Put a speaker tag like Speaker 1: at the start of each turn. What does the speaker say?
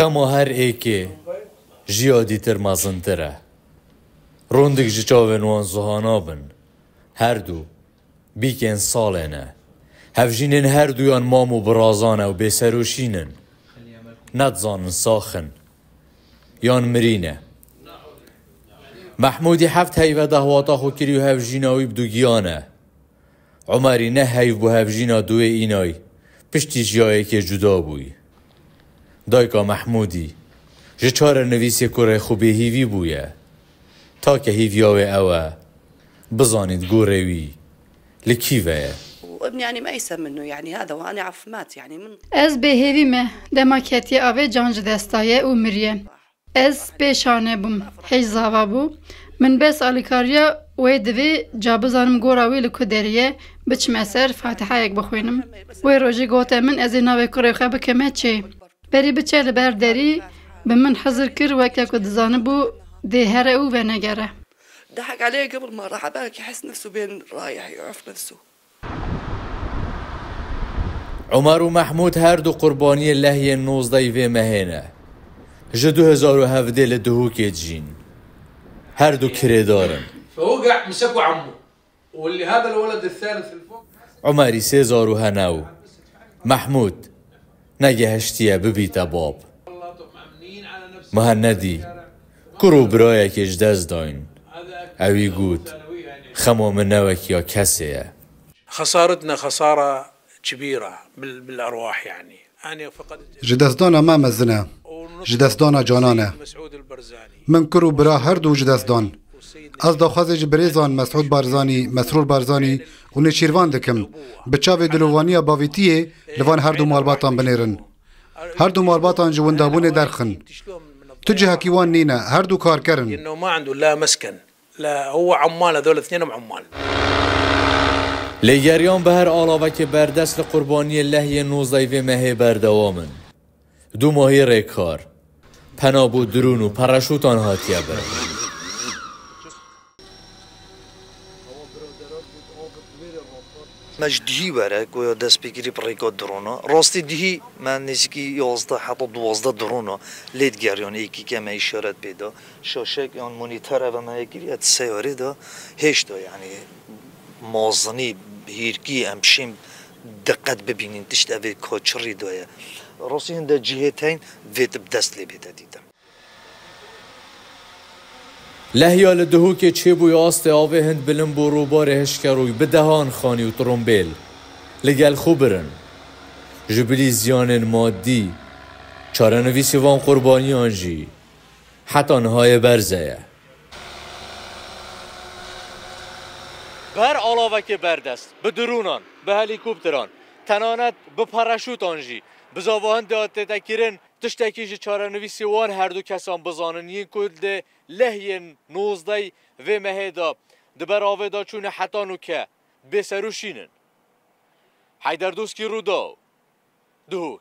Speaker 1: خما هر ایکی جیادی تر مزنتره روندک جی چاوین وان زهانا بن هر دو بیکن سالینه هفجینن هر دویان مامو برازانه و بسروشینن ندزانن ساخن یان مرینه محمودی هفت هیوه دهواتا خو کری و هفجیناوی بدو گیانه عمری نه هیو بو هفجینا دوی اینای پشتی جایی که جدا بوی دایکا محمودی جه چار نویسی کره خوبه هیوی بویه تا که هیویاوی اوه بزانید گورهوی لكيفه
Speaker 2: وابني يعني ما يسمى منه يعني هذا وانا عف مات يعني من
Speaker 3: از به هیوی مه دماکتی آوه جانج دستایه و مریه از پیشانه بوم هیچ زاوا بو من بس آلیکاریا وی دوی جابزانم گوراوی لکو دریه بچ مسر فاتحه یک بخوینم وی روژی گوته من از ایناوی کره خواه بکمه چه بری بچه لبر دری به من حضر کر وکه که دزانه بو ده هره او و نگره
Speaker 2: ضحك عليه قبل ما راح بالك يحس نفسه بين رايح يعرف نفسه.
Speaker 1: عمر و محمود هر دو قربانی لحیه 19 و مهینه جه 2017 لدهوکه جین هر دو كري دارن
Speaker 4: فوقع مسكوا عمه واللي هذا الولد الثالث في الفوق
Speaker 1: عمري سيزار و هناو محمود نگه هشتیه ببیتا باب مهندی کرو برای که اجداز داین اوی گود خمو من نوک یا کسیه
Speaker 4: خسارتنا خسارة كبيرة بالأرواح يعني أنا فقدت
Speaker 5: جدستانا ما مزنه جدستانا جانانه من کرو برا هر دو جدستان از داخوازه جبریزان مسعود بارزانی مسرور بارزانی و نشیروان دکم بچاوی دلووانی باویتیه لوان هر دو مالباتان بنیرن هر دو مالباتان جوندابون درخن تجه هكيوان نينا هر دو کار کرن
Speaker 4: إنه ما عنده لا مسكن لا هو عمال هذول اثنينهم عمال
Speaker 1: لگریان به هر آلاوه که بردست لقربانی لحیه 19 و مهی بردوامن دو ماهی ریکار پنابو درون و پرشوتان هاتیه برن
Speaker 6: مجدهی وره گویا دست بگیری بریکا درونا راستی دهی من نزدیکی 11 حتی 12 درونا لید گریان یکی که من اشارت بیدا شاشک آن مونیتور و من یکی ات سیاره دا هیچ دا یعنی مازنی هیرکی امشیم دقت ببینین تشت اوی کچری دایه راستی هنده جهتین وید بدست لی بیده دیدم
Speaker 1: لحیا لدهو که چه بوی آست آوه هند بلن بو روبار هشکروی بدهان خانی و ترومبیل لگل خوبرن جبلی زیان مادی چاره نویسی وان قربانی آنجی حتی نهای برزه به هر علاوه که بردست به درونان به هلیکوپتران تنانت به پرشوت آنجی بزاوان داده تکیرن تشتکی جی چاره نویسی وان هر دو کسان بزانن یین کل ده لحین 19 و مهیدا دبر آوه دا چون حتانو که بسروشینن حیدر دوسکی رو دو دهوک